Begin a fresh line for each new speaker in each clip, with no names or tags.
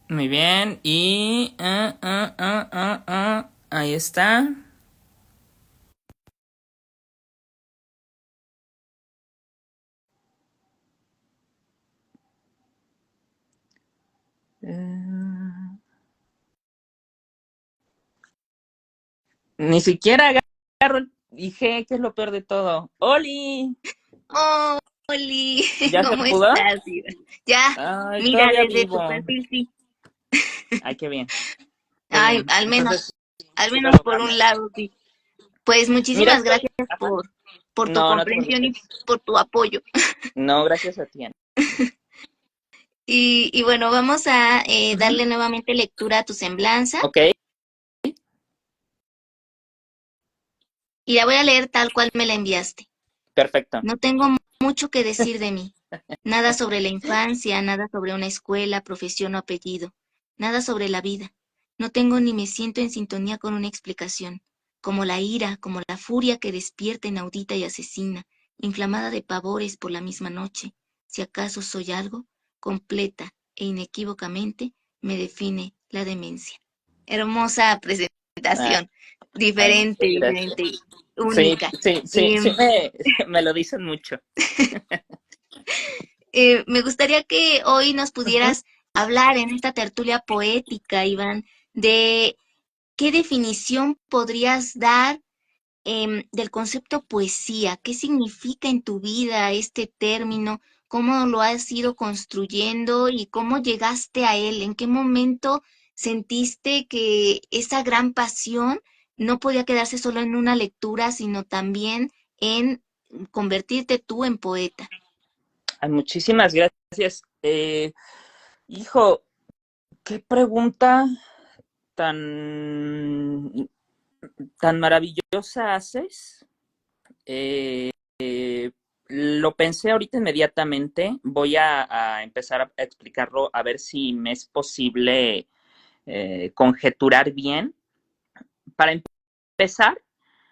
Muy bien. Y... ahí está. Ni siquiera agarro el IG, que es lo peor de todo. ¡Oli!
Oh, Oli,
¿Ya se
¿cómo
pudo?
estás, Iván? Ya,
Ay,
mira,
todavía
desde tu
vivo.
perfil sí.
Ay, qué bien, qué
Ay,
bien. Entonces,
al
sí
menos
lo
por un
logramos.
lado, sí. Pues
Mira,
muchísimas
estoy...
gracias
Ajá.
por tu
No, no te
comprensión y
preocupes.
por tu apoyo.
No, gracias a ti, Ana.
Y bueno, vamos a
Ujú.
darle nuevamente lectura a tu semblanza
Ok,
y la voy a leer tal cual me la enviaste.
perfecto.
No tengo mucho que decir de mí. Nada sobre la infancia, nada sobre una escuela, profesión o apellido. Nada sobre la vida. No tengo ni me siento en sintonía con una explicación. Como la ira, como la furia que despierta inaudita y asesina, inflamada de pavores por la misma noche. Si acaso soy algo, completa e inequívocamente me define la demencia. Hermosa presentación.
Ay, muchas
Diferente,
gracias.
diferente,
Sí,
única.
sí, sí,
Y
sí me lo dicen mucho.
Me gustaría que hoy nos
Ujú.
pudieras hablar en esta tertulia poética, Iván, de qué definición podrías dar del concepto poesía, qué significa en tu vida este término, cómo lo has ido construyendo y cómo llegaste a él, en qué momento sentiste que esa gran pasión no podía quedarse solo en una lectura, sino también en convertirte tú en poeta.
Ay, muchísimas gracias. Hijo, qué pregunta tan, tan maravillosa haces. Eh, lo pensé ahorita inmediatamente. Voy a empezar a explicarlo a ver si me es posible conjeturar bien. Para empezar,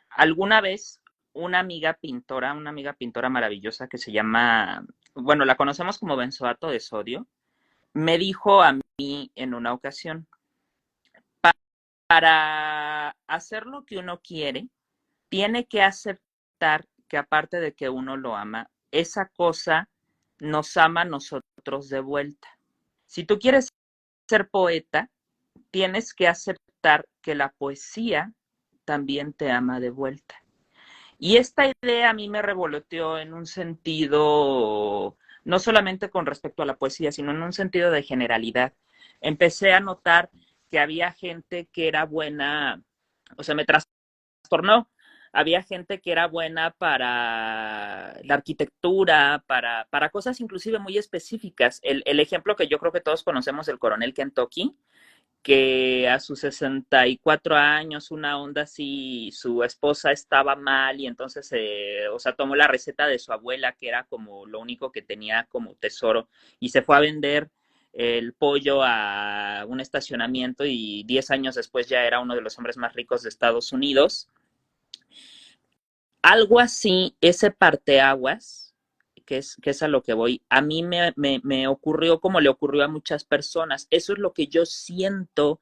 alguna vez una amiga pintora maravillosa que se llama, bueno, la conocemos como benzoato de sodio, me dijo a mí en una ocasión, para hacer lo que uno quiere, tiene que aceptar que aparte de que uno lo ama, esa cosa nos ama a nosotros de vuelta. Si tú quieres ser poeta, tienes que aceptar que la poesía también te ama de vuelta. Y esta idea a mí me revoloteó en un sentido, no solamente con respecto a la poesía, sino en un sentido de generalidad. Empecé a notar que había gente que era buena, o sea, me trastornó. Había gente que era buena para la arquitectura, para cosas inclusive muy específicas. El ejemplo que yo creo que todos conocemos del coronel Kentucky, que a sus 64 años, una onda así, su esposa estaba mal y entonces, o sea, tomó la receta de su abuela, que era como lo único que tenía como tesoro, y se fue a vender el pollo a un estacionamiento y 10 años después ya era uno de los hombres más ricos de Estados Unidos. Algo así, ese parteaguas, que es a lo que voy, a mí me ocurrió como le ocurrió a muchas personas. Eso es lo que yo siento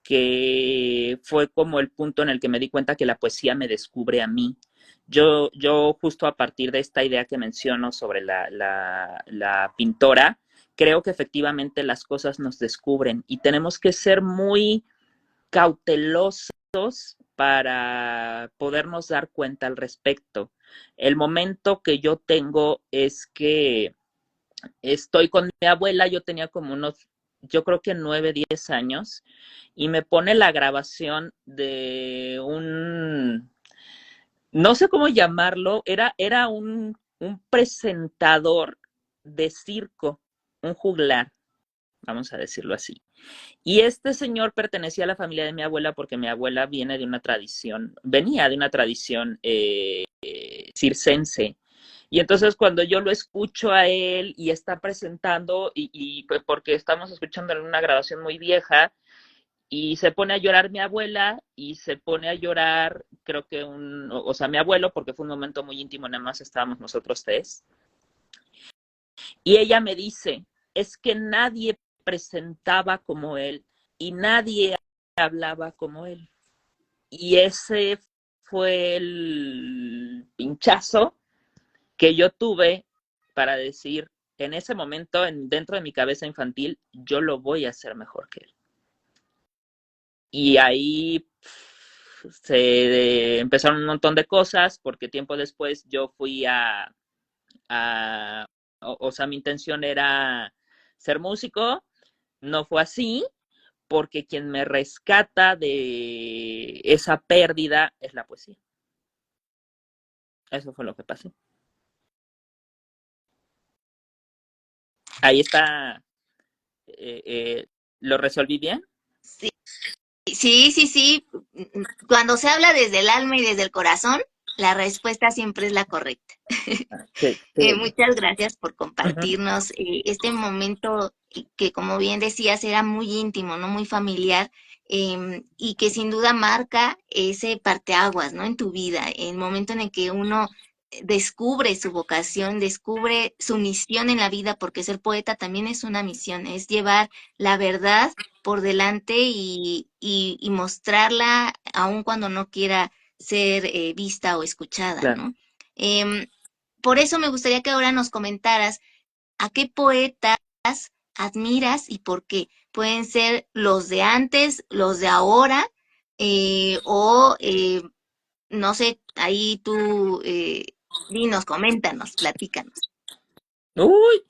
que fue como el punto en el que me di cuenta que la poesía me descubre a mí. Yo justo a partir de esta idea que menciono sobre la pintora, creo que efectivamente las cosas nos descubren y tenemos que ser muy cautelosos para podernos dar cuenta al respecto. El momento que yo tengo es que estoy con mi abuela, yo tenía como unos, yo creo que 9, 10 años, y me pone la grabación de no sé cómo llamarlo, era un presentador de circo, un juglar, vamos a decirlo así. Y este señor pertenecía a la familia de mi abuela porque mi abuela venía de una tradición circense. Y entonces cuando yo lo escucho a él y está presentando, y pues porque estamos escuchando en una grabación muy vieja, y se pone a llorar mi abuela y se pone a llorar, creo que o sea, mi abuelo, porque fue un momento muy íntimo, nada más estábamos nosotros tres. Y ella me dice, es que nadie presentaba como él y nadie hablaba como él. Y ese fue el pinchazo que yo tuve para decir, en ese momento, dentro de mi cabeza infantil, yo lo voy a hacer mejor que él. Y ahí se empezaron un montón de cosas, porque tiempo después yo fui o sea, mi intención era ser músico, no fue así, porque quien me rescata de esa pérdida es la poesía. Eso fue lo que pasó. Ahí está, ¿lo resolví bien?
Sí, sí, sí, sí. Cuando se habla desde el alma y desde el corazón, la respuesta siempre es la correcta.
Qué bello.
Muchas gracias por
Ujú,
compartirnos este momento que, como bien decías, era muy íntimo, ¿no? Muy familiar, y que sin duda marca ese parteaguas, ¿no? En tu vida, el momento en el que uno descubre su vocación, descubre su misión en la vida, porque ser poeta también es una misión, es llevar la verdad por delante y mostrarla aun cuando no quiera ser vista o escuchada,
claro.
¿no? Em, por eso me gustaría que ahora nos comentaras a qué poetas admiras y por qué. Pueden ser los de antes, los de ahora, o no sé, ahí tú dinos, coméntanos, platícanos.
Uy,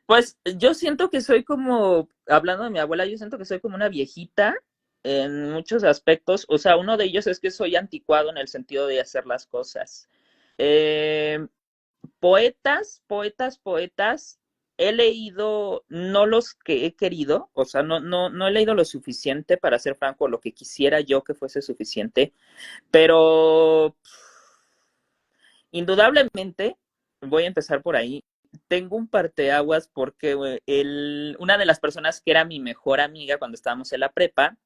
pues yo siento que soy como, hablando de mi abuela, yo siento que soy como una viejita en muchos aspectos. O sea, uno de ellos es que soy anticuado en el sentido de hacer las cosas. Eh, poetas, he leído, no los que he querido, o sea, no he leído lo suficiente para ser franco, lo que quisiera yo que fuese suficiente, pero indudablemente, voy a empezar por ahí, tengo un parteaguas porque una de las personas que era mi mejor amiga cuando estábamos en la prepa,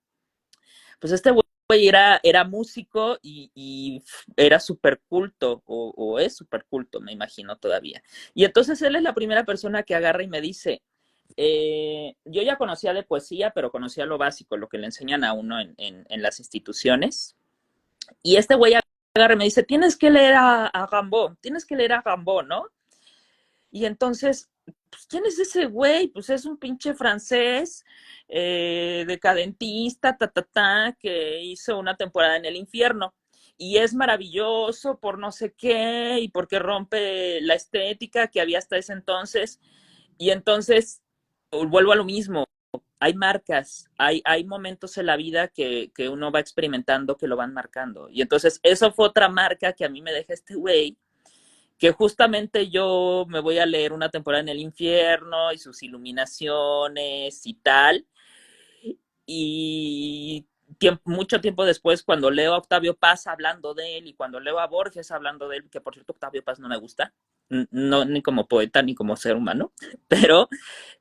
pues este güey era músico y era súper culto, o es súper culto, me imagino todavía. Y entonces él es la primera persona que agarra y me dice, yo ya conocía de poesía, pero conocía lo básico, lo que le enseñan a uno en las instituciones. Y este güey agarra y me dice, tienes que leer a Rimbaud, tienes que leer a Rimbaud, ¿no? Y entonces, pues, ¿quién es ese güey? Pues es un pinche francés, decadentista, que hizo una temporada en el infierno. Y es maravilloso por no sé qué, y porque rompe la estética que había hasta ese entonces. Y entonces, vuelvo a lo mismo, hay marcas, hay momentos en la vida que uno va experimentando que lo van marcando. Y entonces, eso fue otra marca que a mí me deja este güey, que justamente yo me voy a leer una temporada en el infierno y sus iluminaciones y tal. Y mucho tiempo después, cuando leo a Octavio Paz hablando de él y cuando leo a Borges hablando de él, que por cierto Octavio Paz no me gusta, no, ni como poeta ni como ser humano, pero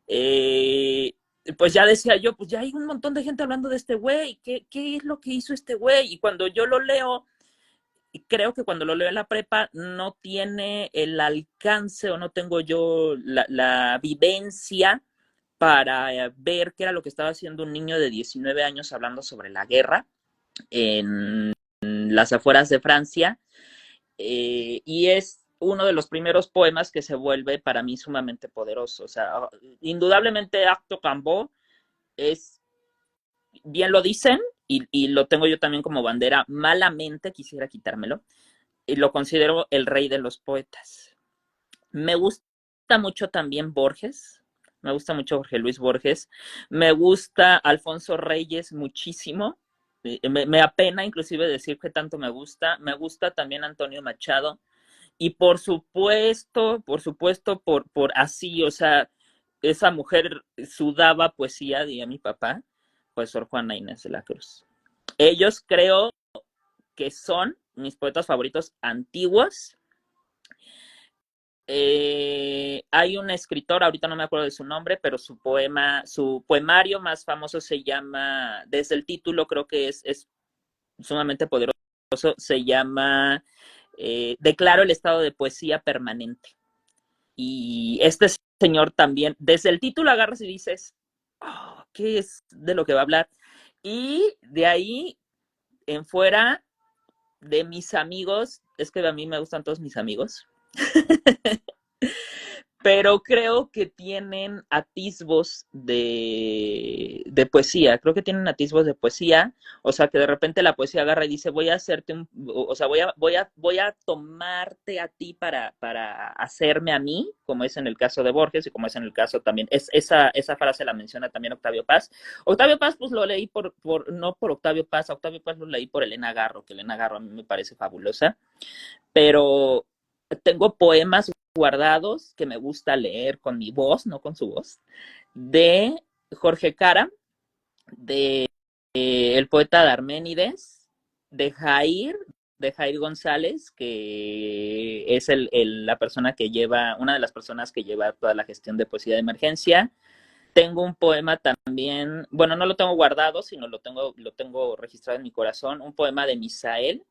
eh, pues ya decía yo, pues ya hay un montón de gente hablando de este güey, ¿qué es lo que hizo este güey? Y cuando yo lo leo, y creo que cuando lo leo en la prepa no tiene el alcance o no tengo yo la vivencia para ver qué era lo que estaba haciendo un niño de 19 años hablando sobre la guerra en las afueras de Francia. Y es uno de los primeros poemas que se vuelve para mí sumamente poderoso. O sea, indudablemente Acto Cambó es, bien lo dicen, y lo tengo yo también como bandera, malamente quisiera quitármelo, y lo considero el rey de los poetas. Me gusta mucho también Borges, me gusta mucho Jorge Luis Borges, me gusta Alfonso Reyes muchísimo, me apena inclusive decir que tanto me gusta también Antonio Machado, y por supuesto, por así, o sea, esa mujer sudaba poesía, diría mi papá, pues Sor Juana Inés de la Cruz. Ellos creo que son mis poetas favoritos antiguos. Hay un escritor, ahorita no me acuerdo de su nombre, pero su poemario más famoso se llama, desde el título creo que es sumamente poderoso, se llama Declaro el estado de poesía permanente. Y este señor también, desde el título agarras y dices, ¿qué es de lo que va a hablar? Y de ahí en fuera de mis amigos, es que a mí me gustan todos mis amigos, pero creo que tienen atisbos de poesía, creo que tienen atisbos de poesía, o sea, que de repente la poesía agarra y dice, voy a hacerte o sea, voy a tomarte a ti para hacerme a mí, como es en el caso de Borges y como es en el caso también, esa frase la menciona también Octavio Paz. Octavio Paz, pues lo leí no por Octavio Paz, Octavio Paz lo leí por Elena Garro, que Elena Garro a mí me parece fabulosa, pero tengo poemas guardados que me gusta leer con mi voz, no con su voz, de Jorge Cara, de el poeta de Arménides, de Jair González, que es la persona que lleva, una de las personas que lleva toda la gestión de poesía de emergencia. Tengo un poema también, bueno, no lo tengo guardado, sino lo tengo registrado en mi corazón, un poema de Misael,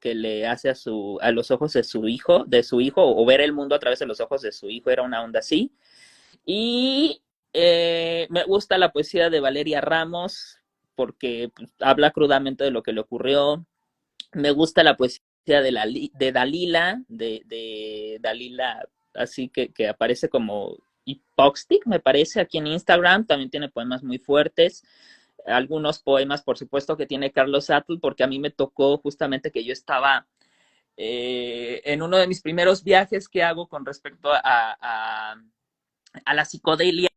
que le hace a los ojos de su hijo, o ver el mundo a través de los ojos de su hijo, era una onda así. Y me gusta la poesía de Valeria Ramos, porque pues, habla crudamente de lo que le ocurrió. Me gusta la poesía de Dalila, de Dalila, así que aparece como Hypoxtic, me parece, aquí en Instagram. También tiene poemas muy fuertes. Algunos poemas, por supuesto, que tiene Carlos Atl, porque a mí me tocó justamente que yo estaba en uno de mis primeros viajes que hago con respecto a la psicodelia.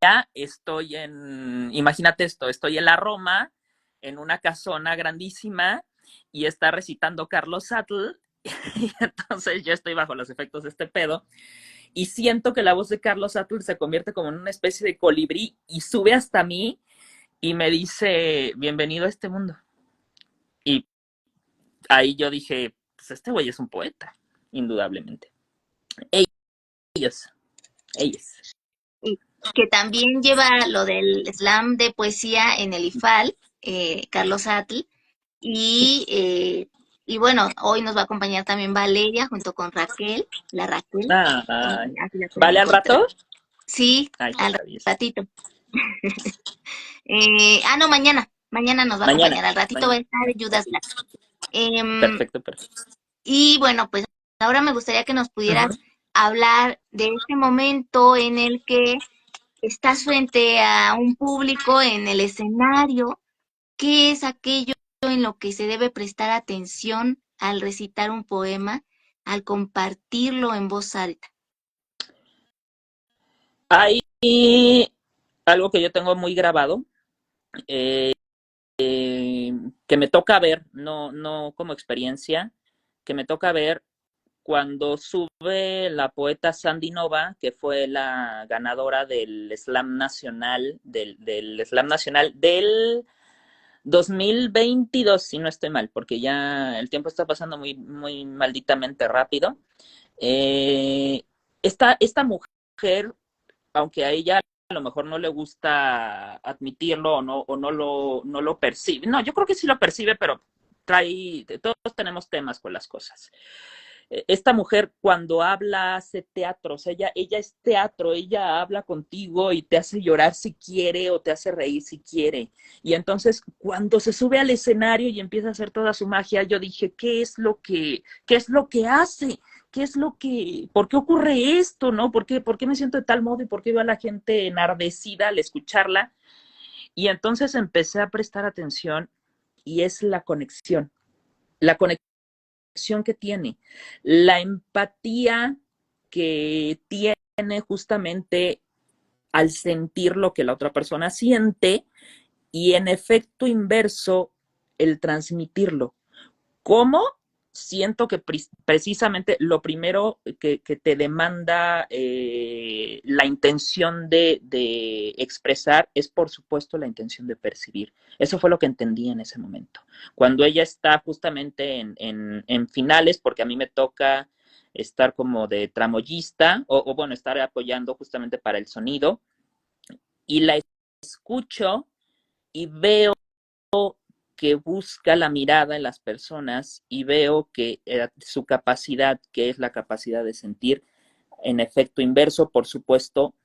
Imagínate esto, estoy en la Roma, en una casona grandísima, y está recitando Carlos Atl, y entonces yo estoy bajo los efectos de este pedo, y siento que la voz de Carlos Atl se convierte como en una especie de colibrí y sube hasta mí y me dice, bienvenido a este mundo. Y ahí yo dije, pues este güey es un poeta, indudablemente. Ellos, ellos.
Y que también lleva lo del slam de poesía en el IFAL, Carlos Atl,
Sí.
y bueno, hoy nos va a acompañar también Valeria junto con Raquel, la Raquel,
Ay,
así la pueden
¿vale al
encontrar.
rato?
Sí,
Ay, qué
al
maravilla.
ratito. No, mañana nos va a
Mañana,
acompañar, al ratito va a
mañana.
estar Judas Black. Em,
Perfecto, perfecto.
y bueno, pues ahora me gustaría que nos
Ujú.
pudieras hablar de este momento en el que estás frente a un público en el escenario. ¿Qué es aquello en lo que se debe prestar atención al recitar un poema, al compartirlo en voz alta?
Hay algo que yo tengo muy grabado, eh, que me toca ver, no como experiencia, que me toca ver cuando sube la poeta Sandy Nova, que fue la ganadora del Slam Nacional del 2022, si no estoy mal, porque ya el tiempo está pasando muy, muy malditamente rápido. Eh, esta mujer, aunque a ella a lo mejor no le gusta admitirlo no lo percibe. No, yo creo que sí lo percibe, pero todos tenemos temas con las cosas. Esta mujer cuando habla hace teatro, o sea, ella es teatro, ella habla contigo y te hace llorar si quiere o te hace reír si quiere. Y entonces cuando se sube al escenario y empieza a hacer toda su magia, yo dije, qué es lo que hace? ¿Qué es lo que, por qué ocurre esto, no? Por qué me siento de tal modo y por qué veo a la gente enardecida al escucharla? Y entonces empecé a prestar atención y es la conexión que tiene, la empatía que tiene justamente al sentir lo que la otra persona siente y en efecto inverso el transmitirlo. ¿Cómo? Siento que precisamente lo primero que te demanda la intención de expresar es, por supuesto, la intención de percibir. Eso fue lo que entendí en ese momento. Cuando ella está justamente en finales, porque a mí me toca estar como de tramoyista, bueno, estar apoyando justamente para el sonido, y la escucho y veo que busca la mirada en las personas y veo que su capacidad, que es la capacidad de sentir, en efecto inverso, por supuesto,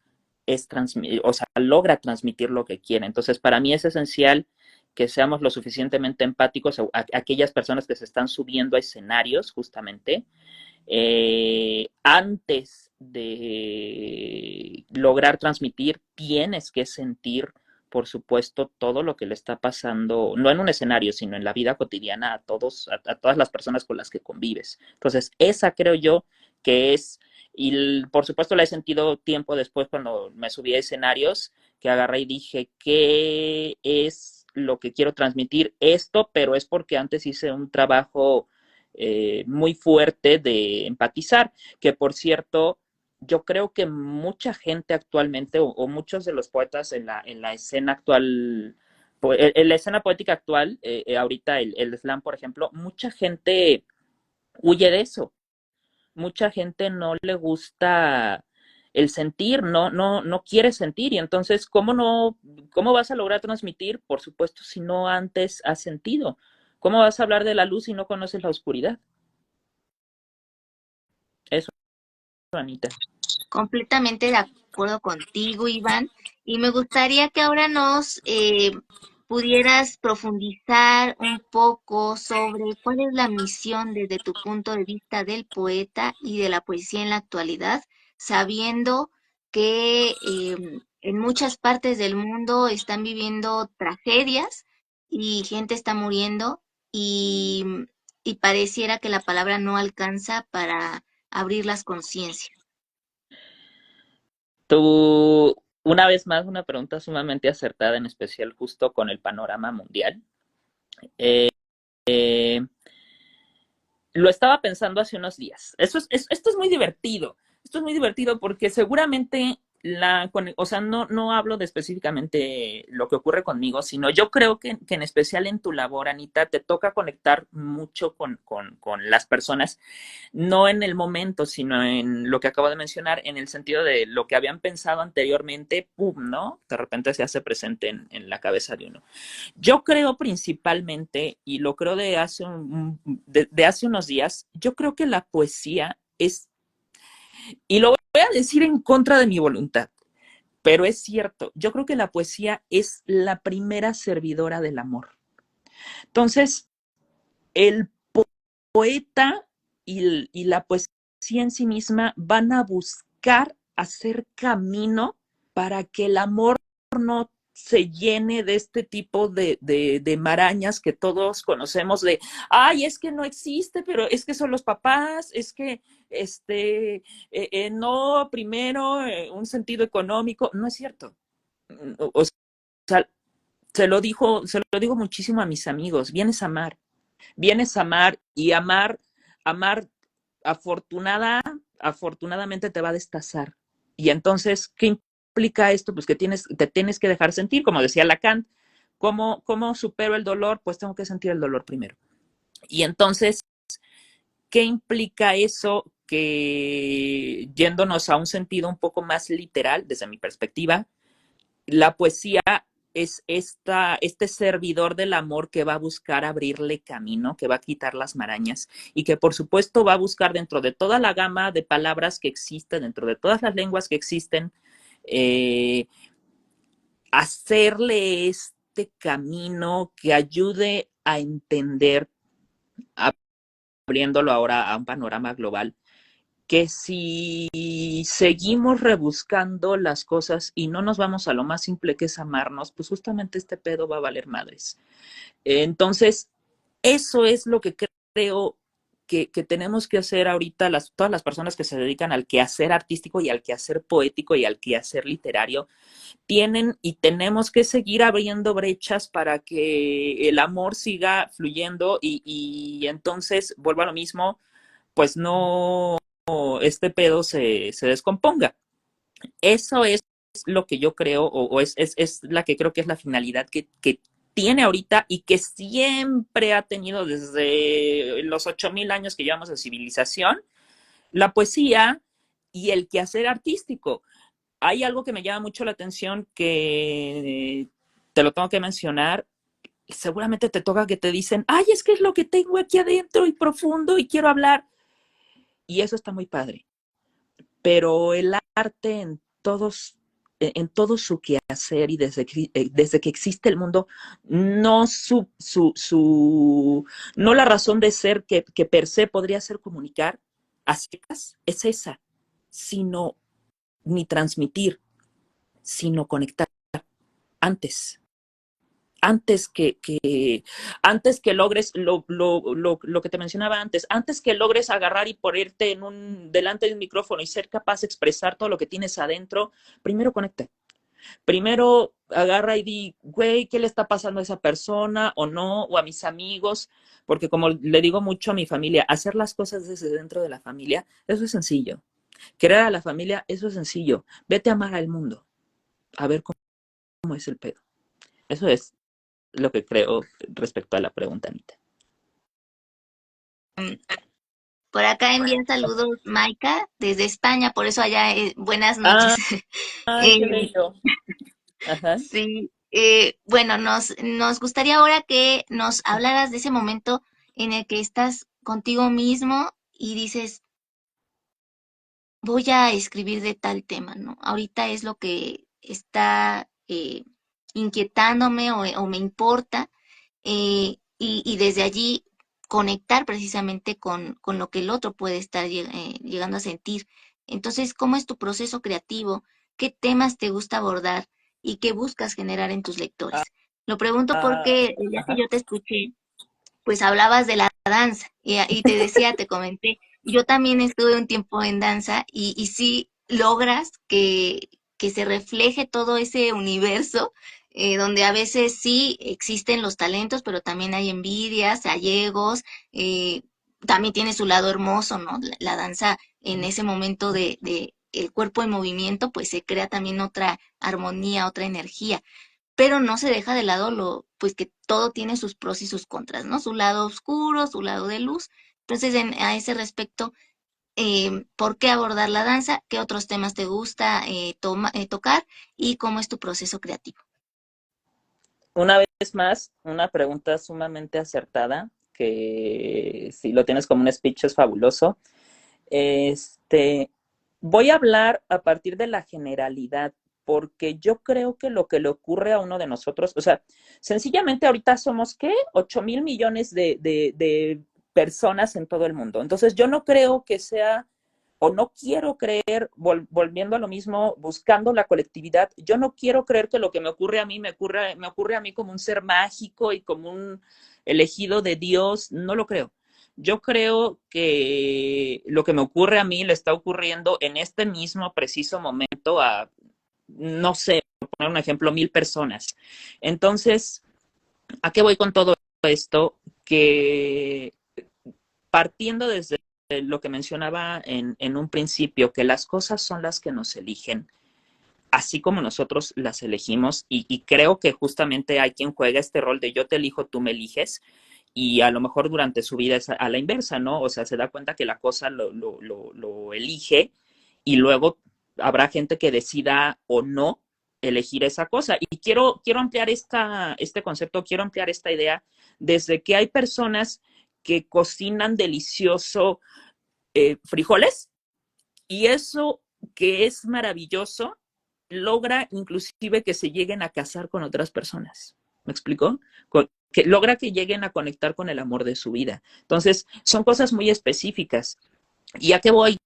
o sea, logra transmitir lo que quiere. Entonces, para mí es esencial que seamos lo suficientemente empáticos a aquellas personas que se están subiendo a escenarios, justamente, antes de lograr transmitir, tienes que sentir, por supuesto, todo lo que le está pasando, no en un escenario, sino en la vida cotidiana a todas las personas con las que convives. Entonces, esa creo yo que es, y por supuesto la he sentido tiempo después cuando me subí a escenarios, que agarré y dije, ¿qué es lo que quiero transmitir? Esto, pero es porque antes hice un trabajo muy fuerte de empatizar, que por cierto, yo creo que mucha gente actualmente, o muchos de los poetas en la escena actual, en la escena poética actual, ahorita el slam, por ejemplo, mucha gente huye de eso, mucha gente no le gusta el sentir, no quiere sentir, y entonces, ¿cómo vas a lograr transmitir? Por supuesto, si no antes has sentido. ¿Cómo vas a hablar de la luz si no conoces la oscuridad? Eso, Anita.
Completamente de acuerdo contigo, Iván. Y me gustaría que ahora nos pudieras profundizar un poco sobre cuál es la misión desde tu punto de vista del poeta y de la poesía en la actualidad, sabiendo que en muchas partes del mundo están viviendo tragedias y gente está muriendo y, y pareciera que la palabra no alcanza para abrir las conciencias.
Tú, una vez más, una pregunta sumamente acertada, en especial justo con el panorama mundial. Eh, eh, lo estaba pensando hace unos días. Esto es muy divertido. Esto es muy divertido porque seguramente o sea, no hablo de específicamente lo que ocurre conmigo, sino yo creo que en especial en tu labor, Anita, te toca conectar mucho con las personas, no en el momento, sino en lo que acabo de mencionar, en el sentido de lo que habían pensado anteriormente, pum, ¿no? De repente se hace presente en la cabeza de uno. Yo creo principalmente, y lo creo de hace unos días, yo creo que la poesía es, y lo voy a decir en contra de mi voluntad, pero es cierto, yo creo que la poesía es la primera servidora del amor. Entonces, el poeta y la poesía en sí misma van a buscar hacer camino para que el amor no se llene de este tipo de marañas que todos conocemos de, ay, es que no existe, pero es que son los papás, es que no, primero un sentido económico, no es cierto. O sea, se lo digo muchísimo a mis amigos, vienes a amar y amar afortunadamente te va a destazar. Y entonces, ¿qué implica esto? Pues que te tienes que dejar sentir, como decía Lacan. ¿Cómo supero el dolor? Pues tengo que sentir el dolor primero. Y entonces, ¿qué implica eso? Que yéndonos a un sentido un poco más literal, desde mi perspectiva, la poesía es este servidor del amor que va a buscar abrirle camino, que va a quitar las marañas y que por supuesto va a buscar dentro de toda la gama de palabras que existen, dentro de todas las lenguas que existen, eh, hacerle este camino que ayude a entender, abriéndolo ahora a un panorama global, que si seguimos rebuscando las cosas y no nos vamos a lo más simple que es amarnos, pues justamente este pedo va a valer madres. Entonces, eso es lo que creo que tenemos que hacer ahorita todas las personas que se dedican al quehacer artístico y al quehacer poético y al quehacer literario, tienen y tenemos que seguir abriendo brechas para que el amor siga fluyendo y entonces, vuelvo a lo mismo, pues no este pedo se descomponga. Eso es lo que yo creo, o es la que creo que es la finalidad que tiene ahorita y que siempre ha tenido desde los 8,000 años que llevamos de civilización, la poesía y el quehacer artístico. Hay algo que me llama mucho la atención que te lo tengo que mencionar. Seguramente te toca que te dicen, ay, es que es lo que tengo aquí adentro y profundo y quiero hablar. Y eso está muy padre. Pero el arte en todos en todo su quehacer y desde que existe el mundo, no no la razón de ser que per se podría ser comunicar a secas, es esa, sino ni transmitir, sino conectar antes. Antes que logres lo que te mencionaba antes que logres agarrar y ponerte delante de un micrófono y ser capaz de expresar todo lo que tienes adentro, primero conecta. Primero agarra y di, güey, ¿qué le está pasando a esa persona o no? O a mis amigos, porque como le digo mucho a mi familia, hacer las cosas desde dentro de la familia, eso es sencillo. Querer a la familia, eso es sencillo. Vete a amar al mundo, a ver cómo es el pedo. Eso es lo que creo respecto a la pregunta, Anita.
Por acá envían saludos Maika desde España, por eso allá buenas noches.
Ah, qué
Eh,
bello. Ajá.
sí, bueno, nos gustaría ahora que nos hablaras de ese momento en el que estás contigo mismo y dices, voy a escribir de tal tema, ¿no? Ahorita es lo que está inquietándome o me importa, y desde allí conectar precisamente con lo que el otro puede estar llegando a sentir. Entonces, ¿cómo es tu proceso creativo? ¿Qué temas te gusta abordar y qué buscas generar en tus lectores? Lo pregunto
Ah,
porque el día que
ajá.
yo te escuché, pues hablabas de la danza y te decía, te comenté, yo también estuve un tiempo en danza y sí logras que se refleje todo ese universo donde a veces sí existen los talentos, pero también hay envidias, hay egos, eh, también tiene su lado hermoso, ¿no? La danza en ese momento de el cuerpo en movimiento, pues se crea también otra armonía, otra energía, pero no se deja de lado pues que todo tiene sus pros y sus contras, ¿no? Su lado oscuro, su lado de luz. Entonces, a ese respecto, ¿por qué abordar la danza? ¿Qué otros temas te gusta tocar? ¿Y cómo es tu proceso creativo?
Una vez más, una pregunta sumamente acertada, que si lo tienes como un speech es fabuloso. Este, Voy a hablar a partir de la generalidad, porque yo creo que lo que le ocurre a uno de nosotros, o sea, sencillamente ahorita somos, ¿qué? 8,000 millones de personas en todo el mundo. Entonces, yo no creo que sea, o no quiero creer, volviendo a lo mismo, buscando la colectividad, yo no quiero creer que lo que me ocurre a mí me ocurre a mí como un ser mágico y como un elegido de Dios, no lo creo. Yo creo que lo que me ocurre a mí le está ocurriendo en este mismo preciso momento a, no sé, por poner un ejemplo, 1,000 personas. Entonces, ¿a qué voy con todo esto? Que partiendo desde lo que mencionaba en un principio, que las cosas son las que nos eligen, así como nosotros las elegimos, y creo que justamente hay quien juega este rol de yo te elijo, tú me eliges, y a lo mejor durante su vida es a la inversa, ¿no? O sea, se da cuenta que la cosa lo elige y luego habrá gente que decida o no elegir esa cosa. Y quiero ampliar este concepto, quiero ampliar esta idea desde que hay personas que cocinan delicioso frijoles y eso que es maravilloso logra inclusive que se lleguen a casar con otras personas. ¿Me explico? Que logra que lleguen a conectar con el amor de su vida. Entonces, son cosas muy específicas. ¿Y a qué voy?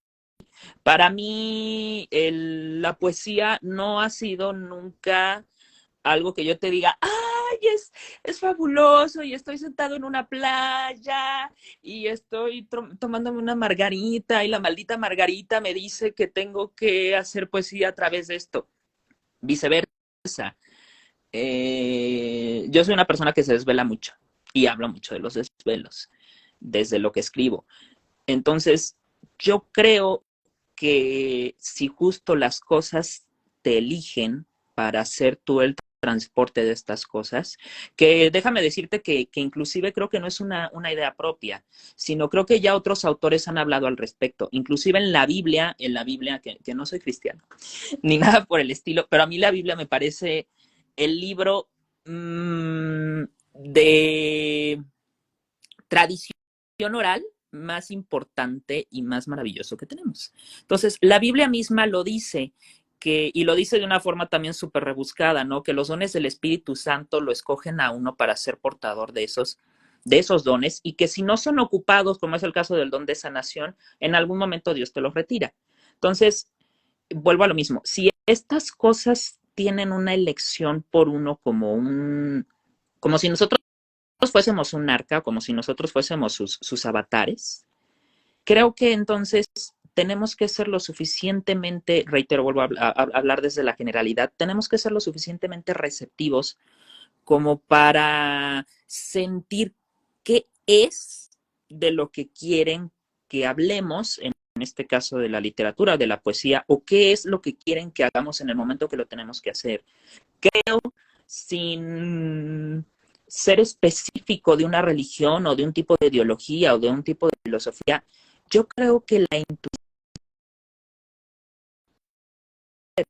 Para mí, la poesía no ha sido nunca algo que yo te diga, ay, es fabuloso y estoy sentado en una playa y estoy tomándome una margarita y la maldita margarita me dice que tengo que hacer poesía a través de esto. Viceversa. Yo soy una persona que se desvela mucho y hablo mucho de los desvelos desde lo que escribo. Entonces, yo creo que si justo las cosas te eligen para hacer tú el transporte de estas cosas, que déjame decirte que inclusive creo que no es una idea propia, sino creo que ya otros autores han hablado al respecto, inclusive en la Biblia que no soy cristiano, ni nada por el estilo, pero a mí la Biblia me parece el libro de tradición oral más importante y más maravilloso que tenemos. Entonces, la Biblia misma lo dice, y lo dice de una forma también súper rebuscada, ¿no? Que los dones del Espíritu Santo lo escogen a uno para ser portador de esos dones, y que si no son ocupados, como es el caso del don de sanación, en algún momento Dios te los retira. Entonces, vuelvo a lo mismo. Si estas cosas tienen una elección por uno como si nosotros fuésemos un arca, como si nosotros fuésemos sus avatares, creo que entonces tenemos que ser lo suficientemente, reitero, vuelvo a hablar desde la generalidad, tenemos que ser lo suficientemente receptivos como para sentir qué es de lo que quieren que hablemos, en este caso de la literatura, de la poesía, o qué es lo que quieren que hagamos en el momento que lo tenemos que hacer. Creo, sin ser específico de una religión o de un tipo de ideología o de un tipo de filosofía, yo creo que la intuición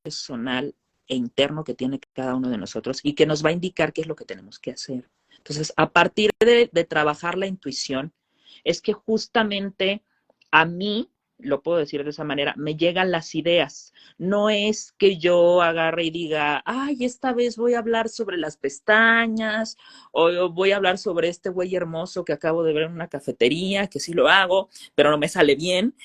personal e interno que tiene cada uno de nosotros y que nos va a indicar qué es lo que tenemos que hacer. Entonces, a partir de trabajar la intuición, es que justamente a mí, lo puedo decir de esa manera, me llegan las ideas. No es que yo agarre y diga, ay, esta vez voy a hablar sobre las pestañas, o voy a hablar sobre este güey hermoso que acabo de ver en una cafetería, que sí lo hago, pero no me sale bien.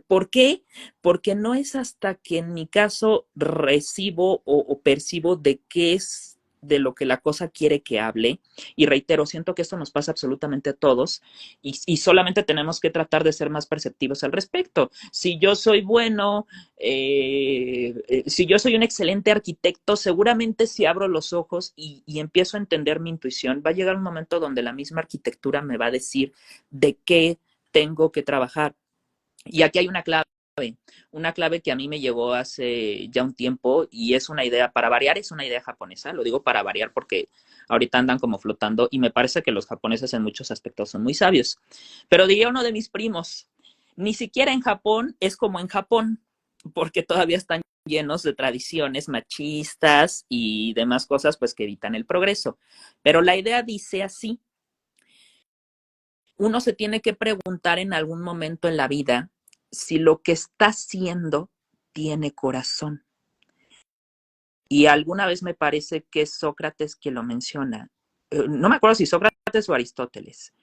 ¿Por qué? Porque no es hasta que en mi caso recibo o percibo de qué es de lo que la cosa quiere que hable. Y reitero, siento que esto nos pasa absolutamente a todos y solamente tenemos que tratar de ser más perceptivos al respecto. Si yo soy bueno, si yo soy un excelente arquitecto, seguramente si abro los ojos y empiezo a entender mi intuición, va a llegar un momento donde la misma arquitectura me va a decir de qué tengo que trabajar. Y aquí hay una clave que a mí me llegó hace ya un tiempo y es una idea, para variar, es una idea japonesa, lo digo para variar porque ahorita andan como flotando y me parece que los japoneses en muchos aspectos son muy sabios. Pero diría uno de mis primos, ni siquiera en Japón es como en Japón, porque todavía están llenos de tradiciones machistas y demás cosas pues que evitan el progreso. Pero la idea dice así: uno se tiene que preguntar en algún momento en la vida si lo que está haciendo tiene corazón. Y alguna vez me parece que es Sócrates quien lo menciona. No me acuerdo si Sócrates o Aristóteles.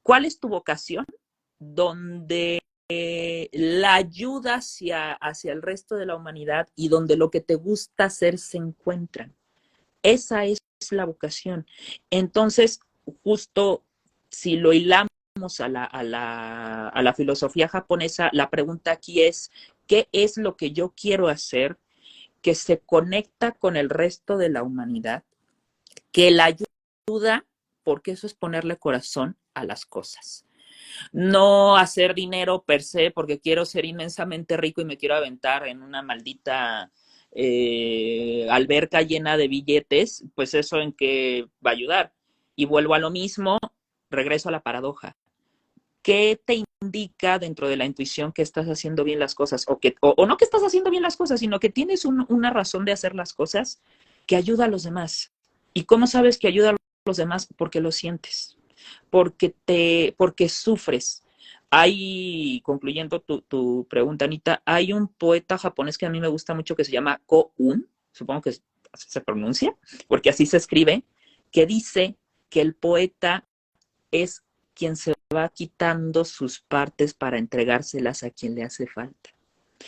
¿Cuál es tu vocación? Donde la ayuda hacia el resto de la humanidad y donde lo que te gusta hacer se encuentran. Esa es la vocación. Entonces, justo si lo hilamos a la filosofía japonesa, la pregunta aquí es, ¿qué es lo que yo quiero hacer que se conecta con el resto de la humanidad, que la ayuda, porque eso es ponerle corazón a las cosas? No hacer dinero per se porque quiero ser inmensamente rico y me quiero aventar en una maldita alberca llena de billetes, pues eso en qué va a ayudar. Y vuelvo a lo mismo, regreso a la paradoja. ¿Qué te indica dentro de la intuición que estás haciendo bien las cosas? O no que estás haciendo bien las cosas, sino que tienes una razón de hacer las cosas que ayuda a los demás. ¿Y cómo sabes que ayuda a los demás? Porque lo sientes, porque sufres. Hay, concluyendo tu pregunta, Anita, hay un poeta japonés que a mí me gusta mucho que se llama Ko-un, supongo que así se pronuncia, porque así se escribe, que dice que el poeta es quien se va quitando sus partes para entregárselas a quien le hace falta.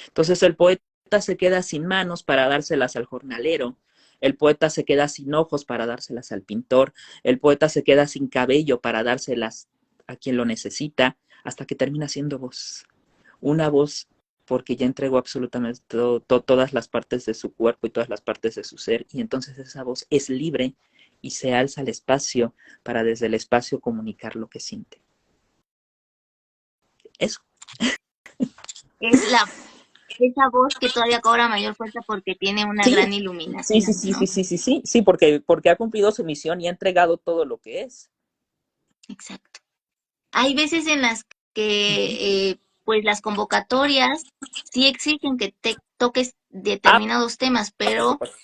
Entonces el poeta se queda sin manos para dárselas al jornalero, el poeta se queda sin ojos para dárselas al pintor, el poeta se queda sin cabello para dárselas a quien lo necesita, hasta que termina siendo voz. Una voz porque ya entregó absolutamente todas las partes de su cuerpo y todas las partes de su ser, y entonces esa voz es libre y se alza al espacio para desde el espacio comunicar lo que siente. Eso.
Es esa voz que todavía cobra mayor fuerza porque tiene una
Sí,
gran
sí, sí,
iluminación,
sí,
¿no?
sí, sí, sí, sí, sí, porque ha cumplido su misión y ha entregado todo lo que es.
Exacto. Hay veces en las
Uh-huh.
que, pues, las convocatorias sí exigen que te toques
Ah,
determinados temas,
por
pero
supuesto,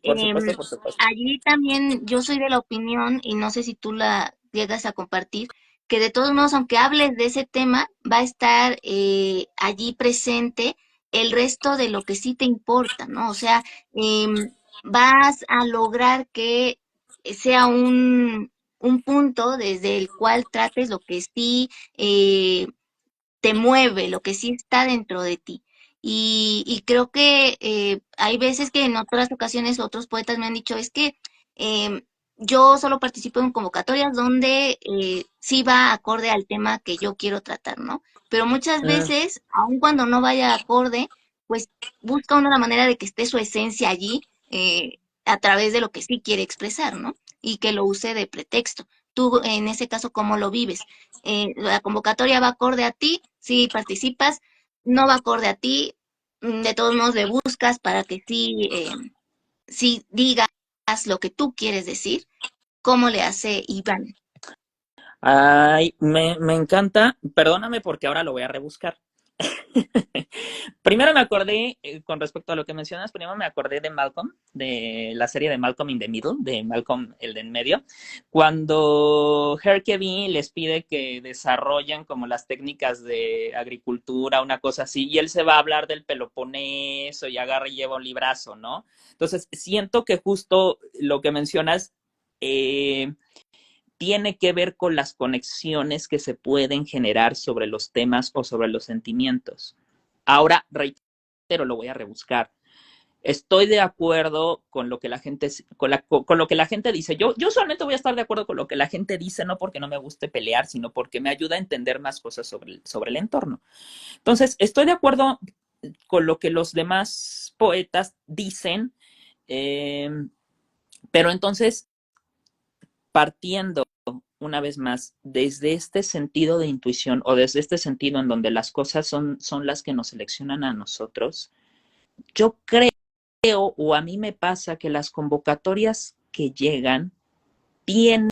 por supuesto,
em,
por supuesto.
allí también yo soy de la opinión, y no sé si tú la llegas a compartir, que de todos modos, aunque hables de ese tema, va a estar allí presente el resto de lo que sí te importa, ¿no? O sea, vas a lograr que sea un punto desde el cual trates lo que sí te mueve, lo que sí está dentro de ti. Y creo que hay veces que en otras ocasiones otros poetas me han dicho, es que em, yo solo participo en convocatorias donde sí va acorde al tema que yo quiero tratar, ¿no? Pero muchas
Mm,
veces, aun cuando no vaya acorde, pues busca uno la manera de que esté su esencia allí a través de lo que sí quiere expresar, ¿no? Y que lo use de pretexto. Tú, en ese caso, ¿cómo lo vives? La convocatoria va acorde a ti, si participas, no va acorde a ti, de todos modos le buscas para que sí digas lo que tú quieres decir, cómo le hace Iván.
Ay, me encanta. Perdóname porque ahora lo voy a rebuscar. Primero me acordé, con respecto a lo que mencionas, primero me acordé de Malcolm, de la serie de Malcolm in the Middle, de Malcolm el de en medio, cuando Herkeby les pide que desarrollen como las técnicas de agricultura, una cosa así, y él se va a hablar del Peloponeso y agarra y lleva un librazo, ¿no? Entonces, siento que justo lo que mencionas tiene que ver con las conexiones que se pueden generar sobre los temas o sobre los sentimientos. Ahora, reitero, lo voy a rebuscar. Estoy de acuerdo con lo que la gente, con lo que la gente dice. Yo solamente voy a estar de acuerdo con lo que la gente dice, no porque no me guste pelear, sino porque me ayuda a entender más cosas sobre el entorno. Entonces, estoy de acuerdo con lo que los demás poetas dicen, eh, pero entonces, partiendo una vez más, desde este sentido de intuición o desde este sentido en donde las cosas son las que nos seleccionan a nosotros, yo creo o a mí me pasa que las convocatorias que llegan tienen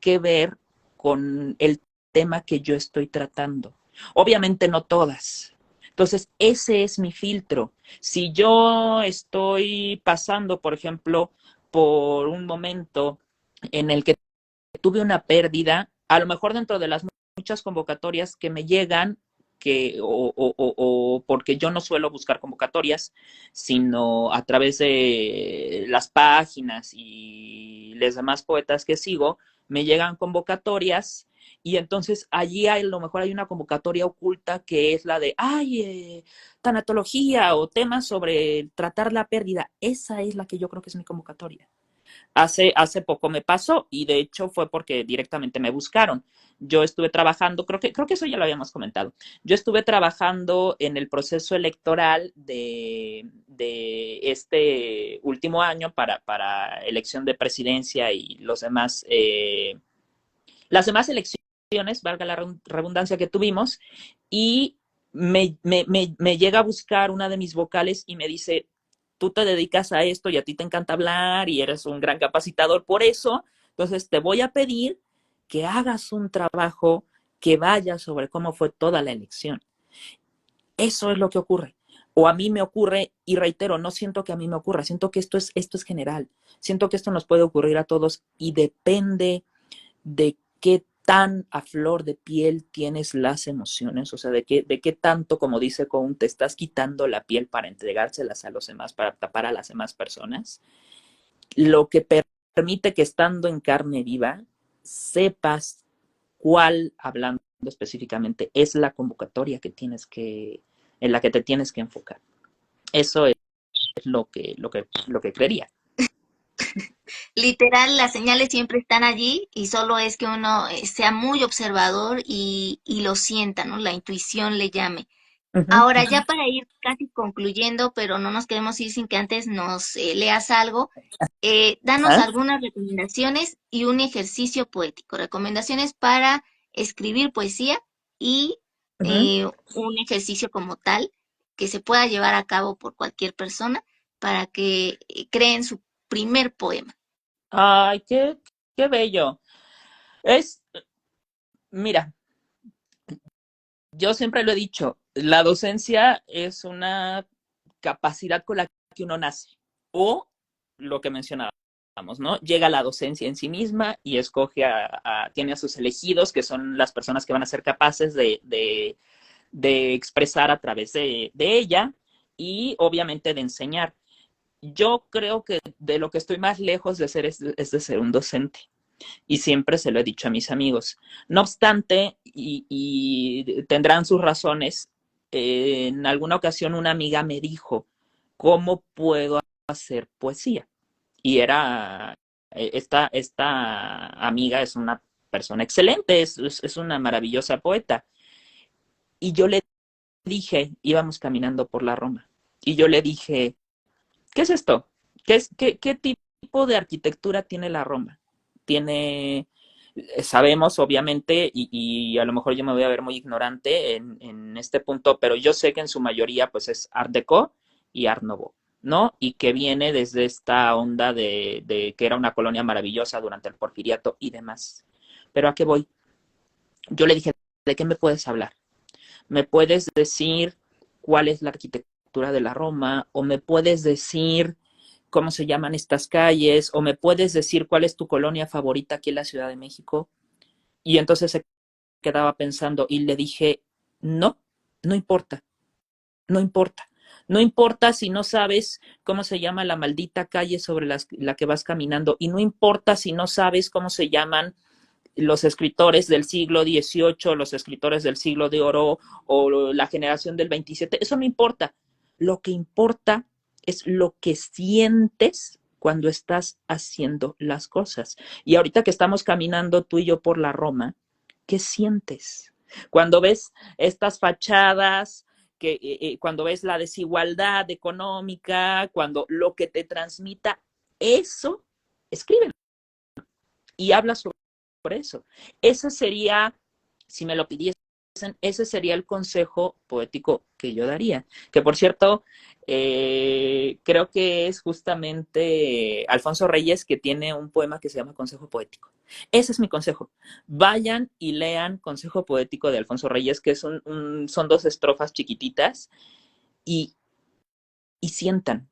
que ver con el tema que yo estoy tratando. Obviamente no todas. Entonces, ese es mi filtro. Si yo estoy pasando, por ejemplo, por un momento en el que tuve una pérdida, a lo mejor dentro de las muchas convocatorias que me llegan, o porque yo no suelo buscar convocatorias, sino a través de las páginas y los demás poetas que sigo, me llegan convocatorias y entonces allí a lo mejor hay una convocatoria oculta que es la de, ay, tanatología o temas sobre tratar la pérdida. Esa es la que yo creo que es mi convocatoria. Hace poco me pasó y de hecho fue porque directamente me buscaron. Yo estuve trabajando, creo que eso ya lo habíamos comentado. Yo estuve trabajando en el proceso electoral de este último año para elección de presidencia y las demás elecciones, valga la redundancia que tuvimos, y me llega a buscar una de mis vocales y me dice, tú te dedicas a esto y a ti te encanta hablar y eres un gran capacitador por eso, entonces te voy a pedir que hagas un trabajo que vaya sobre cómo fue toda la elección. Eso es lo que ocurre. O a mí me ocurre, y reitero, no siento que a mí me ocurra, siento que esto es general, siento que esto nos puede ocurrir a todos y depende de qué tan a flor de piel tienes las emociones, o sea, de qué tanto, como dice Cohn, te estás quitando la piel para entregárselas a los demás, para tapar a las demás personas, lo que permite que estando en carne viva, sepas cuál, hablando específicamente, es la convocatoria en la que te tienes que enfocar. Eso es lo que creería.
Literal, las señales siempre están allí y solo es que uno sea muy observador y lo sienta, ¿no? La intuición le llame.
Uh -huh,
Ahora,
uh
ya para ir casi concluyendo, pero no nos queremos ir sin que antes nos leas algo, danos
-huh.
algunas recomendaciones y un ejercicio poético. Recomendaciones para escribir poesía y
Uh -huh.
un ejercicio como tal que se pueda llevar a cabo por cualquier persona para que creen su primer poema.
Ay, qué bello. Es, mira, yo siempre lo he dicho, la docencia es una capacidad con la que uno nace. O lo que mencionábamos, ¿no? Llega a la docencia en sí misma y escoge tiene a sus elegidos, que son las personas que van a ser capaces de expresar a través de ella y obviamente de enseñar. Yo creo que de lo que estoy más lejos de ser es de ser un docente. Y siempre se lo he dicho a mis amigos. No obstante, y tendrán sus razones, en alguna ocasión una amiga me dijo, ¿cómo puedo hacer poesía? Y esta amiga es una persona excelente, es una maravillosa poeta. Y yo le dije, íbamos caminando por la Roma, y yo le dije, ¿qué es esto? ¿Qué tipo de arquitectura tiene la Roma? Tiene, sabemos obviamente, y a lo mejor yo me voy a ver muy ignorante en este punto, pero yo sé que en su mayoría pues es Art Deco y Art Nouveau, ¿no? Y que viene desde esta onda de que era una colonia maravillosa durante el Porfiriato y demás. Pero ¿a qué voy? Yo le dije, ¿de qué me puedes hablar? ¿Me puedes decir cuál es la arquitectura de la Roma? ¿O me puedes decir cómo se llaman estas calles? ¿O me puedes decir cuál es tu colonia favorita aquí en la Ciudad de México? Y entonces se quedaba pensando y le dije, no, no importa, no importa. No importa si no sabes cómo se llama la maldita calle sobre la que vas caminando, y no importa si no sabes cómo se llaman los escritores del siglo XVIII, los escritores del siglo de oro o la generación del XXVII, eso no importa. Lo que importa es lo que sientes cuando estás haciendo las cosas. Y ahorita que estamos caminando tú y yo por la Roma, ¿qué sientes? Cuando ves estas fachadas, cuando ves la desigualdad económica, cuando lo que te transmita eso, escríbelo y habla sobre eso. Ese sería, si me lo pidiesen, ese sería el consejo poético que yo daría. Que por cierto, creo que es justamente Alfonso Reyes que tiene un poema que se llama Consejo Poético. Ese es mi consejo. Vayan y lean Consejo Poético de Alfonso Reyes, que son dos estrofas chiquititas, y, y sientan,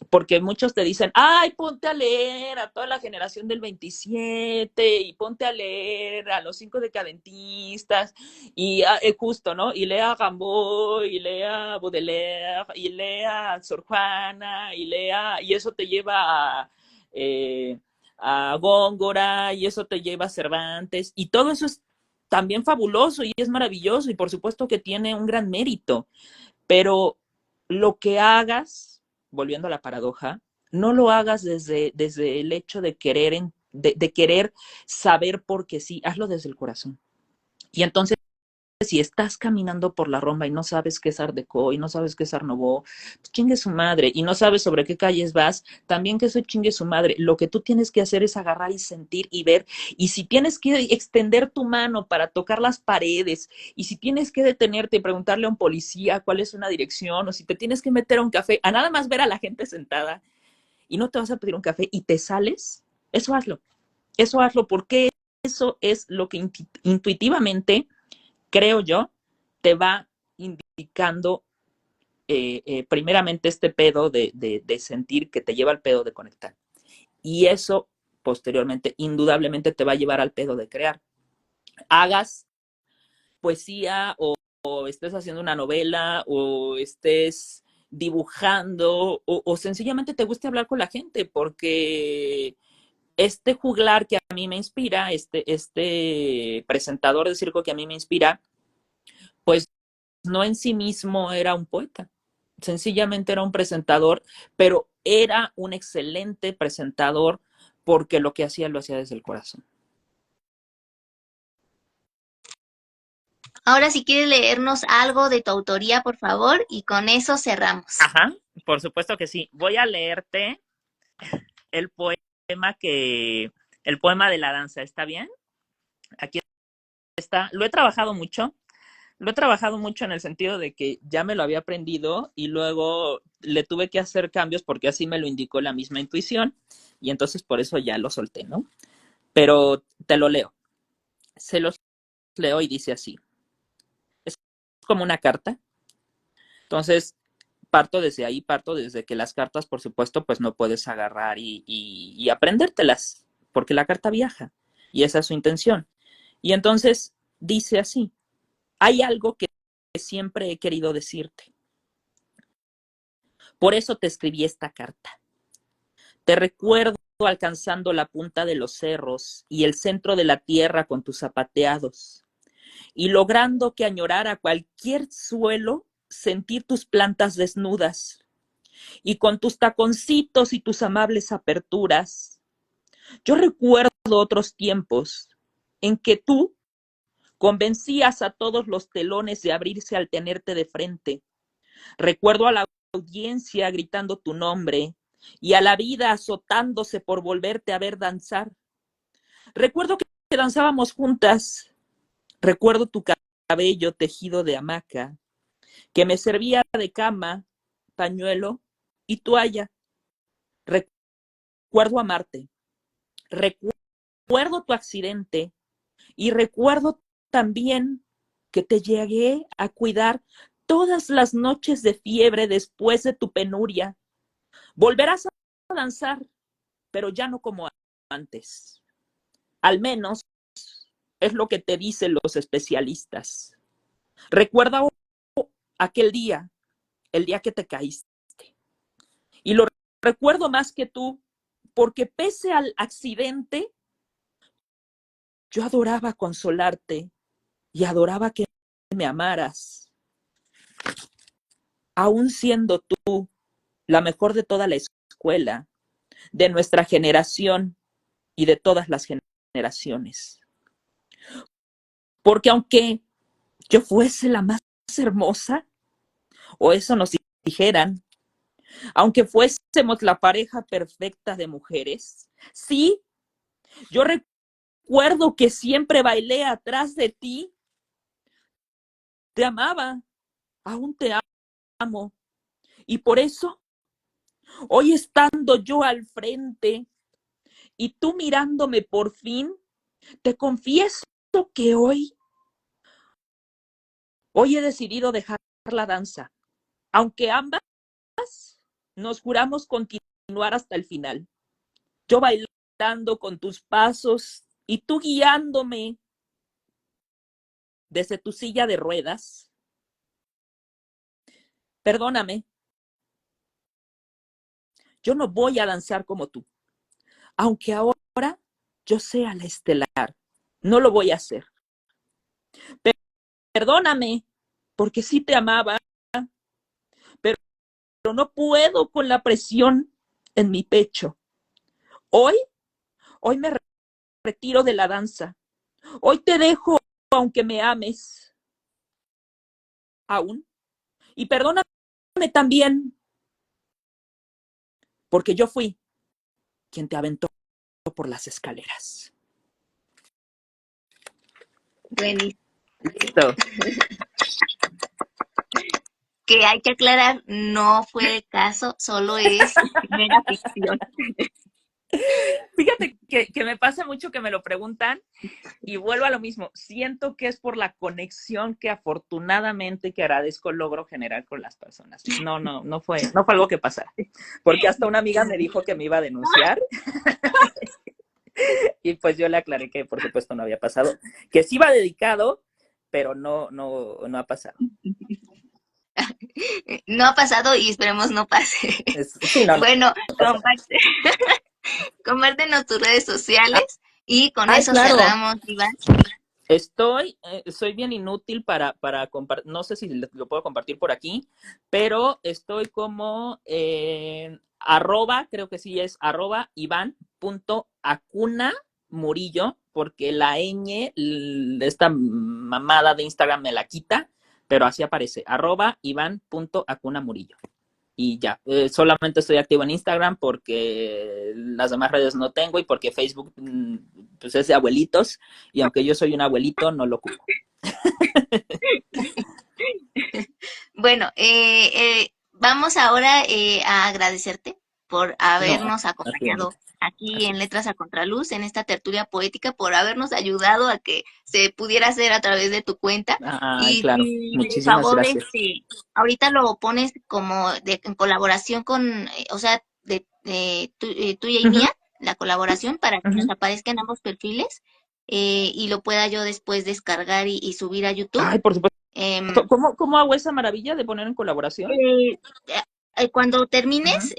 porque muchos te dicen, ay, ponte a leer a toda la generación del 27 y ponte a leer a los 5 decadentistas y justo, ¿no? Y lea a Gamboa y lea a Baudelaire y lea a Sor Juana y eso te lleva a Góngora y eso te lleva a Cervantes y todo eso es también fabuloso y es maravilloso y por supuesto que tiene un gran mérito, pero lo que hagas, volviendo a la paradoja, no lo hagas desde el hecho de querer saber porque sí, hazlo desde el corazón. Y entonces, si estás caminando por la Roma y no sabes qué es Art Deco y no sabes qué es Art Nouveau, pues chingue su madre, y no sabes sobre qué calles vas, también que eso chingue su madre. Lo que tú tienes que hacer es agarrar y sentir y ver, y si tienes que extender tu mano para tocar las paredes, y si tienes que detenerte y preguntarle a un policía cuál es una dirección, o si te tienes que meter a un café, a nada más ver a la gente sentada, y no te vas a pedir un café y te sales, eso hazlo, porque eso es lo que intuitivamente creo yo, te va indicando primeramente este pedo de sentir que te lleva al pedo de conectar. Y eso posteriormente, indudablemente, te va a llevar al pedo de crear. Hagas poesía o estés haciendo una novela o estés dibujando o sencillamente te guste hablar con la gente, porque este juglar que a mí me inspira, este presentador de circo que a mí me inspira, pues no en sí mismo era un poeta, sencillamente era un presentador, pero era un excelente presentador porque lo que hacía lo hacía desde el corazón.
Ahora si quieres leernos algo de tu autoría, por favor, y con eso cerramos.
Ajá, por supuesto que sí. Voy a leerte el poema el poema de la danza, ¿está bien? Aquí está. Lo he trabajado mucho en el sentido de que ya me lo había aprendido y luego le tuve que hacer cambios porque así me lo indicó la misma intuición y entonces por eso ya lo solté, ¿no? Pero te lo leo. Se los leo y dice así. Es como una carta. Entonces, parto desde ahí, parto desde que las cartas, por supuesto, pues no puedes agarrar y aprendértelas, porque la carta viaja y esa es su intención. Y entonces dice así, hay algo que siempre he querido decirte. Por eso te escribí esta carta. Te recuerdo alcanzando la punta de los cerros y el centro de la tierra con tus zapateados, y logrando que añorara cualquier suelo sentir tus plantas desnudas, y con tus taconcitos y tus amables aperturas. Yo recuerdo otros tiempos en que tú convencías a todos los telones de abrirse al tenerte de frente. Recuerdo a la audiencia gritando tu nombre y a la vida azotándose por volverte a ver danzar. Recuerdo que danzábamos juntas. Recuerdo tu cabello tejido de hamaca, que me servía de cama, pañuelo y toalla. Recuerdo amarte. Recuerdo tu accidente y recuerdo también que te llegué a cuidar todas las noches de fiebre después de tu penuria. Volverás a danzar, pero ya no como antes. Al menos es lo que te dicen los especialistas. Recuerda aquel día, el día que te caíste. Y lo recuerdo más que tú, porque pese al accidente, yo adoraba consolarte y adoraba que me amaras. Aún siendo tú la mejor de toda la escuela, de nuestra generación y de todas las generaciones. Porque aunque yo fuese la más hermosa, o eso nos dijeran, aunque fuésemos la pareja perfecta de mujeres, sí, yo recuerdo que siempre bailé atrás de ti, te amaba, aún te amo, y por eso, hoy estando yo al frente y tú mirándome por fin, te confieso que hoy he decidido dejar la danza, aunque ambas nos juramos continuar hasta el final. Yo bailando con tus pasos y tú guiándome desde tu silla de ruedas. Perdóname, yo no voy a danzar como tú, aunque ahora yo sea la estelar. No lo voy a hacer. Perdóname, porque sí te amaba, pero no puedo con la presión en mi pecho. Hoy me retiro de la danza. Hoy te dejo, aunque me ames aún. Y perdóname también, porque yo fui quien te aventó por las escaleras.
Buenísimo.
Listo.
Que hay que aclarar, no fue el caso, solo es mera ficción.
Fíjate que me pasa mucho que me lo preguntan y vuelvo a lo mismo. Siento que es por la conexión que afortunadamente que agradezco logro generar con las personas. No fue algo que pasara. Porque hasta una amiga me dijo que me iba a denunciar y pues yo le aclaré que por supuesto no había pasado, que sí iba dedicado, pero no ha pasado.
No ha pasado y esperemos no pase.
Sí, no,
bueno, compártenos tus redes sociales y con eso
claro.
cerramos, Iván.
Soy bien inútil para compartir, no sé si lo puedo compartir por aquí, pero estoy como arroba, creo que sí es arroba Iván.acunamurillo, porque la ñ, esta mamada de Instagram me la quita, pero así aparece, arroba Iván.acunamurillo. Y ya, solamente estoy activo en Instagram porque las demás redes no tengo y porque Facebook pues es de abuelitos y aunque yo soy un abuelito no lo ocupo.
Bueno, vamos ahora a agradecerte por habernos acompañado aquí en Letras a Contraluz, en esta tertulia poética, por habernos ayudado a que se pudiera hacer a través de tu cuenta. Y
claro.
si por
Muchísimas
favor,
gracias.
ahorita lo pones como en colaboración con, o sea, tuya y mía, la colaboración, para que nos aparezcan ambos perfiles y lo pueda yo después descargar y subir a YouTube.
Ay, por supuesto ¿Cómo hago esa maravilla de poner en colaboración?
Eh, Cuando
Ujú.
termines,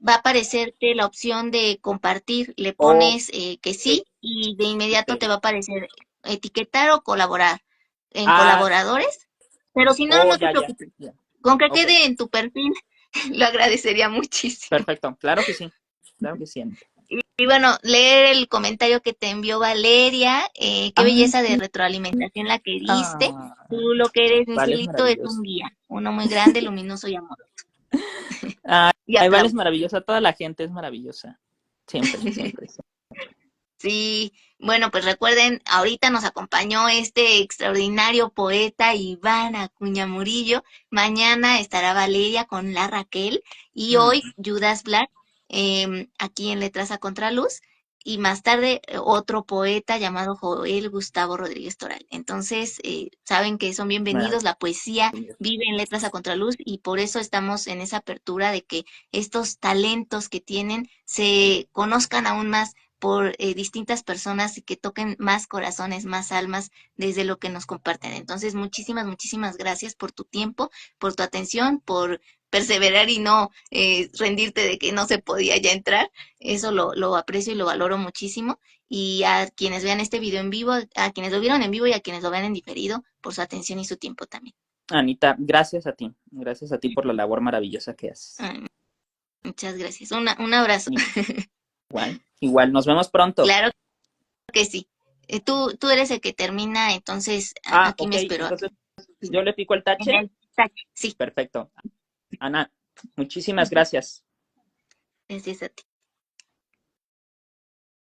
va a aparecerte la opción de compartir. Le
Oh,
pones que sí y de inmediato te
ok.
va a aparecer etiquetar o colaborar en
Ah,
colaboradores. Pero si no,
oh,
no te
ya, ya,
preocupes.
ya.
Con que
Ok,
quede en tu perfil, lo agradecería muchísimo.
perfecto. Claro que sí. Claro que sí, Anita.
Y bueno, leer el comentario que te envió Valeria, qué
Ah,
belleza de retroalimentación la que diste.
ah,
Tú lo que eres, mi
vale, es
cielito, es un
maravilloso.
guía, uno muy grande, luminoso y amoroso.
Ay,
Y
vale, es
aplauso.
maravillosa. Toda la gente es maravillosa. Siempre, siempre.
Sí, bueno, pues recuerden, ahorita nos acompañó este extraordinario poeta Iván Acuña Murillo. Mañana estará Valeria con la Raquel y
Mm,
hoy Judas Black aquí en Letras a Contraluz. Y más tarde otro poeta llamado Joel Gustavo Rodríguez Toral. Entonces, saben que son bienvenidos, la poesía
maravilloso.
vive en Letras a Contraluz y por eso estamos en esa apertura de que estos talentos que tienen se conozcan aún más por distintas personas y que toquen más corazones, más almas desde lo que nos comparten. Entonces, muchísimas, muchísimas gracias por tu tiempo, por tu atención, por perseverar y no rendirte de que no se podía ya entrar. Eso lo aprecio y lo valoro muchísimo. Y a quienes vean este video en vivo, a quienes lo vieron en vivo y a quienes lo vean en diferido, por su atención y su tiempo también.
Anita, gracias a ti. Gracias a ti por la labor maravillosa que haces.
Ay, muchas gracias. Un abrazo.
Igual, igual, nos vemos pronto.
Claro que sí. Tú eres el que termina, entonces
Ah,
aquí
ok,
me espero.
entonces yo le pico el
En
tache.
el tache, sí,
Perfecto. Ana, muchísimas gracias.
gracias a ti.